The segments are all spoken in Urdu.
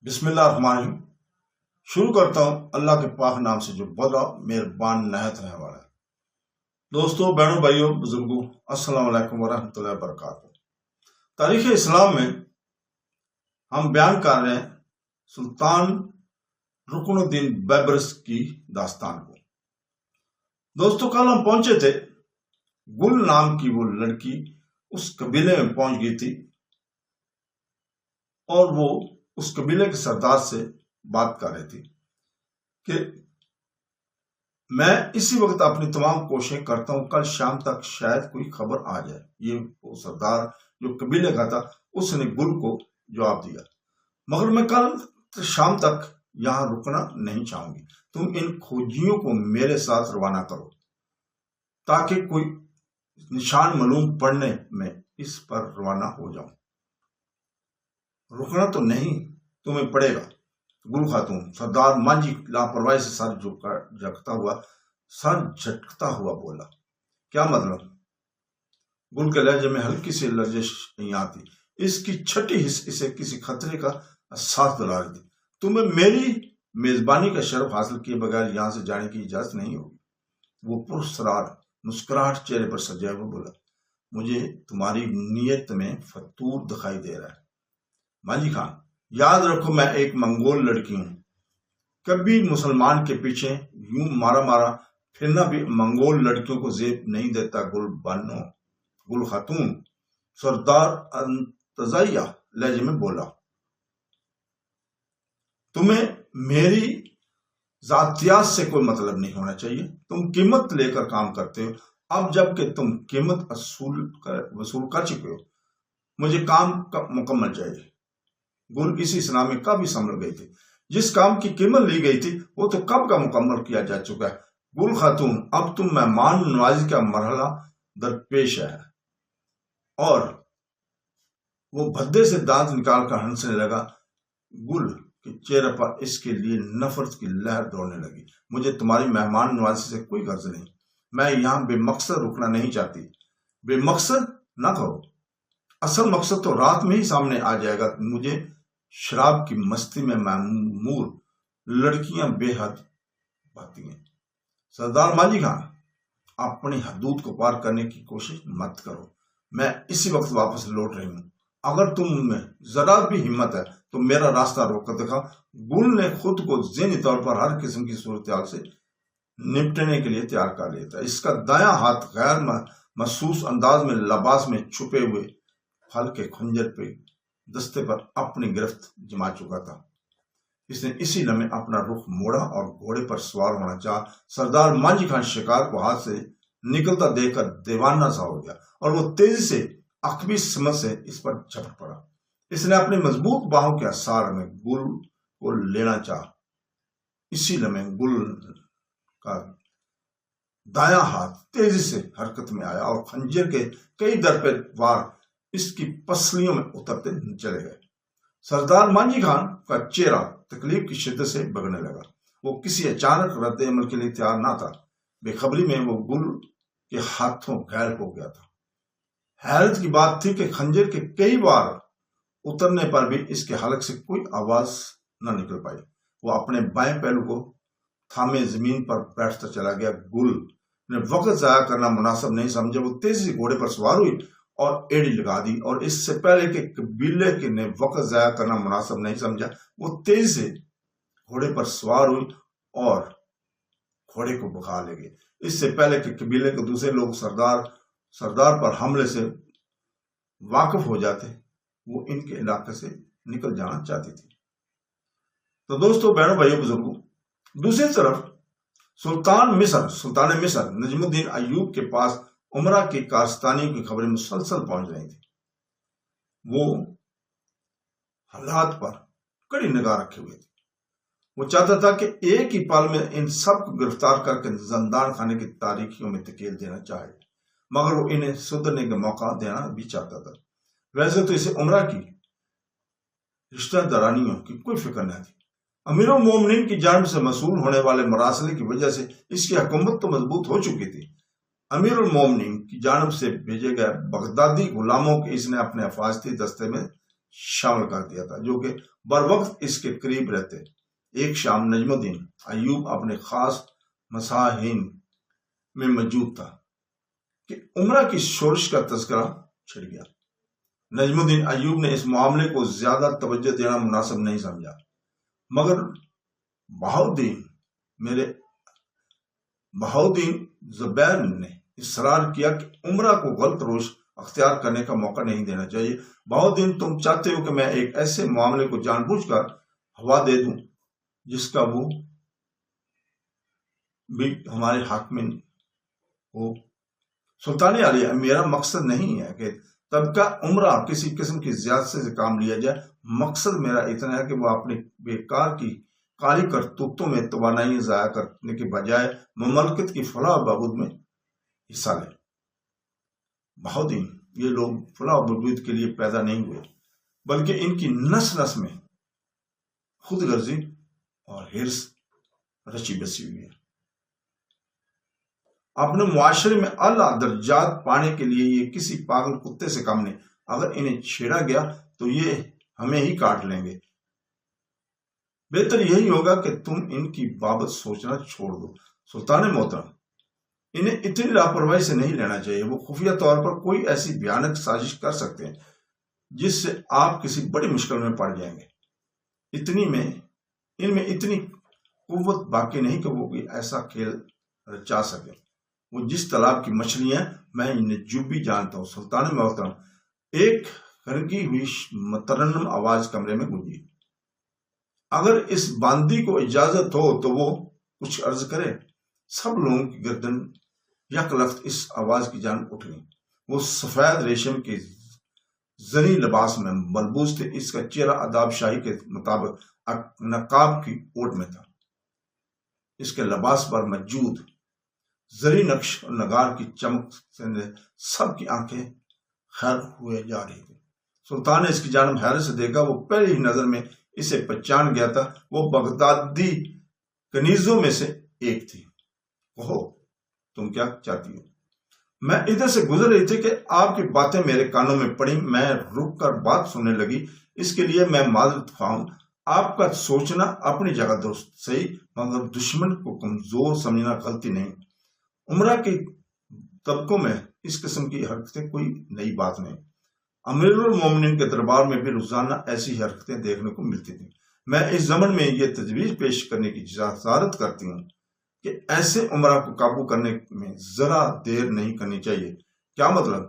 بسم اللہ الرحمن الرحیم۔ شروع کرتا ہوں اللہ کے پاک نام سے جو بڑا مہربان نہایت رہنے والا ہے۔ دوستو، بہنوں، بھائیوں، بزرگوں، السلام علیکم ورحمۃ اللہ وبرکاتہ۔ تاریخ اسلام میں ہم بیان کر رہے ہیں سلطان رکن الدین بیبرس کی داستان کو۔ دوستو، کل ہم پہنچے تھے گل نام کی وہ لڑکی اس قبیلے میں پہنچ گئی تھی اور وہ اس قبیلے کے سردار سے بات کر رہی تھی کہ میں اسی وقت اپنی تمام کوششیں کرتا ہوں، کل شام تک شاید کوئی خبر آ جائے۔ یہ وہ سردار جو قبیلے کا تھا اس نے گل کو جواب دیا، مگر میں کل شام تک یہاں رکنا نہیں چاہوں گی۔ تم ان کھوجیوں کو میرے ساتھ روانہ کرو تاکہ کوئی نشان معلوم پڑنے میں اس پر روانہ ہو جاؤں۔ رکنا تو نہیں تمہیں پڑے گا۔ گل خاتون سردار مانجھی لاپرواہی سے سر جھٹکتا ہوا بولا، کیا مطلب؟ گل کے لہجے میں ہلکی سی لرزش نہیں آتی، اس کی چھٹی حص اسے کسی خطرے کا احساس دلا رہی تھی۔ تمہیں میری میزبانی کا شرف حاصل کیے بغیر یہاں سے جانے کی اجازت نہیں ہوگی۔ وہ پرسرار مسکراہٹ چہرے پر سجائے ہوئے بولا، مجھے تمہاری نیت میں فتور دکھائی دے رہا ہے مانجھی خان۔ یاد رکھو، میں ایک منگول لڑکی ہوں، کبھی مسلمان کے پیچھے یوں مارا پھرنا بھی منگول لڑکیوں کو زیب نہیں دیتا۔ گل خاتون سردار انتزاعیہ لہجے میں بولا، تمہیں میری ذاتیات سے کوئی مطلب نہیں ہونا چاہیے۔ تم قیمت لے کر کام کرتے ہو، اب جب کہ تم قیمت وصول کر چکے ہو، مجھے کام مکمل چاہیے۔ گل اسی اسلامی کا بھی سمجھ گئی تھی، جس کام کی قیمت لی گئی تھی وہ تو کب کا مکمل کیا جا چکا ہے۔ گل خاتون، اب تم مہمان نوازی کا مرحلہ درپیش ہے۔ اور وہ بھدے سے دانت نکال کر ہنسنے لگا۔ گل کے چہرے پر اس کے لیے نفرت کی لہر دوڑنے لگی۔ مجھے تمہاری مہمان نوازی سے کوئی غرض نہیں، میں یہاں بے مقصد رکنا نہیں چاہتی۔ بے مقصد نہ کہو، اصل مقصد تو رات میں ہی سامنے آ جائے گا۔ مجھے شراب کی مستی میں معمور لڑکیاں بے حد پاتی ہیں۔ سردار مانجھی خان، اپنی حدود کو پار کرنے کی کوشش مت کرو، میں اسی وقت واپس لوٹ رہی ہوں۔ اگر تم میں ذرا بھی ہمت ہے تو میرا راستہ روک کر دکھا۔ گل نے خود کو ذہنی طور پر ہر قسم کی صورتحال سے نپٹنے کے لیے تیار کر لیا تھا۔ اس کا دایاں ہاتھ غیر محسوس انداز میں لباس میں چھپے ہوئے پھل کے خنجر پہ دستے پر اپنی گرفت جما چکا تھا۔ اس نے اسی لمحے اپنا رخ موڑا اور گھوڑے پر سوار ہونا چاہا۔ سردار مانجھی خان شکار کو ہاتھ سے نکلتا دیکھ کر دیوانہ سا ہو گیا اور وہ تیزی سے عقبی سمت سے اس پر جھپٹ پڑا۔ اس نے اپنی مضبوط باہوں کے اثار میں گل کو لینا چاہا۔ اسی لمحے گل کا دایاں ہاتھ تیزی سے حرکت میں آیا اور خنجر کے کئی درپے وار اس کی پسلیوں میں اترتے چلے گئے۔ سردار مانجھی خان کا چہرہ تکلیف کی شدت سے بگڑنے لگا۔ وہ کسی اچانک رد عمل کے لیے تیار نہ تھا۔ بے خبری میں وہ گل کے ہاتھوں گھائل ہو گیا تھا۔ حیرت کی بات تھی کہ خنجر کے کئی بار اترنے پر بھی اس کے حلق سے کوئی آواز نہ نکل پائی۔ وہ اپنے بائیں پہلو کو تھامے زمین پر بیٹھتا چلا گیا۔ گل نے وقت ضائع کرنا مناسب نہیں سمجھا۔ وہ تیزی سے گھوڑے پر سوار ہوئی اور ایڑی لگا دی، اور اس سے پہلے کہ قبیلے کے نے وقت ضائع کرنا مناسب نہیں سمجھا، وہ تیزی سے گھوڑے پر سوار ہوئی اور گھوڑے کو بھگا لے گئے۔ اس سے پہلے کہ قبیلے کے دوسرے لوگ سردار پر حملے سے واقف ہو جاتے، وہ ان کے علاقے سے نکل جانا چاہتی تھی۔ تو دوستو، بہنوں، بھائیوں، بزرگوں، دوسری طرف سلطان مصر نجم الدین ایوب کے پاس عمرہ کی کارستانیوں کی خبریں مسلسل پہنچ رہی تھی۔ وہ حالات پر کڑی نگاہ رکھے ہوئے تھے۔ وہ چاہتا تھا کہ ایک ہی پل میں ان سب کو گرفتار کر کے زندان خانے کی تاریکیوں میں دھکیل دینا چاہے، مگر وہ انہیں سدھرنے کا موقع دینا بھی چاہتا تھا۔ ویسے تو اسے عمرہ کی رشتہ دارانیوں کی کوئی فکر نہ تھی۔ امیر المومنین کی جانب سے موصول ہونے والے مراسلے کی وجہ سے اس کی حکومت تو مضبوط ہو چکی تھی۔ امیر المومنین کی جانب سے بھیجے گئے بغدادی غلاموں کے اس نے اپنے حفاظتی دستے میں شامل کر دیا تھا، جو کہ بر وقت اس کے قریب رہتے۔ ایک شام نجم الدین ایوب اپنے خاص مساحین میں موجود تھا کہ عمرہ کی شورش کا تذکرہ چھڑ گیا۔ نجم الدین ایوب نے اس معاملے کو زیادہ توجہ دینا مناسب نہیں سمجھا، مگر بہاؤدین زبیر نے اصرار کیا کہ عمرہ کو غلط روش اختیار کرنے کا موقع نہیں دینا چاہیے۔ بہاؤدین، تم چاہتے ہو کہ میں ایک ایسے معاملے کو جان بوجھ کر ہوا دے دوں جس کا وہ بھی ہمارے حق میں ہو؟ سلطان عالیہ، میرا مقصد نہیں ہے کہ طبقہ عمرہ کسی قسم کی زیادتی سے کام لیا جائے۔ مقصد میرا اتنا ہے کہ وہ اپنی بیکار کی کالی کرتوتوں میں توانائی ضائع کرنے کے بجائے مملکت کی فلاح و بہبود میں حصہ لیں۔ بہاؤدین، یہ لوگ فلاح و بہبود کے لیے پیدا نہیں ہوئے، بلکہ ان کی نس نس میں خود غرضی اور حرص رچی بسی ہوئی ہے۔ اپنے معاشرے میں اعلیٰ درجات پانے کے لیے یہ کسی پاگل کتے سے کم نہیں۔ اگر انہیں چھیڑا گیا تو یہ ہمیں ہی کاٹ لیں گے۔ بہتر یہی ہوگا کہ تم ان کی بابت سوچنا چھوڑ دو۔ سلطان محترم، انہیں اتنی لاپرواہی سے نہیں لینا چاہیے۔ وہ خفیہ طور پر کوئی ایسی بھیانک سازش کر سکتے ہیں جس سے آپ کسی بڑی مشکل میں پڑ جائیں گے۔ ان میں اتنی قوت باقی نہیں کہ وہ کوئی ایسا کھیل رچا سکے۔ وہ جس تالاب کی مچھلیاں میں انہیں جوبی جانتا ہوں۔ سلطان محترم، ایک رنگی ہوئی مترنم آواز کمرے میں گونجی۔ اگر اس باندی کو اجازت ہو تو وہ کچھ عرض کرے۔ سب لوگوں کی گردن یک لخت اس آواز کی جانب اٹھ گئی۔ وہ سفید ریشم کے زری لباس میں ملبوس تھے۔ اس کا چہرہ آداب شاہی کے مطابق نقاب کی اوٹ میں تھا۔ اس کے لباس پر موجود زری نقش اور نگار کی چمک سے سب کی آنکھیں خیر ہوئے جا رہی تھی۔ سلطان نے اس کی جانب حیرت سے دیکھا۔ وہ پہلی ہی نظر میں اسے پہچان گیا تھا۔ وہ بغدادی کنیزوں میں سے ایک تھی۔ کہو، تم کیا چاہتی ہو؟ میں ادھر سے گزر رہی تھی کہ آپ کی باتیں میرے کانوں میں پڑی۔ میں رک کر بات سننے لگی، اس کے لیے میں معذرت خواہ ہوں۔ آپ کا سوچنا اپنی جگہ درست صحیح، مگر دشمن کو کمزور سمجھنا غلطی نہیں۔ عمرہ کے طبقوں میں اس قسم کی حرکتیں کوئی نئی بات نہیں۔ امیر المومنین کے دربار میں بھی روزانہ ایسی حرکتیں دیکھنے کو ملتی تھیں۔ میں اس ضمن میں یہ تجویز پیش کرنے کی جسارت کرتی ہوں کہ ایسے عمرہ کو قابو کرنے میں ذرا دیر نہیں کرنی چاہیے۔ کیا مطلب؟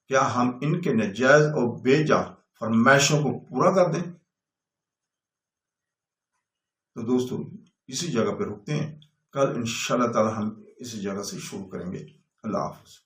کیا ہم ان کے ناجائز اور بے جا فرمائشوں کو پورا کر دیں؟ تو دوستو، اسی جگہ پہ رکتے ہیں۔ کل انشاءاللہ تعالی ہم اسی جگہ سے شروع کریں گے۔ اللہ حافظ۔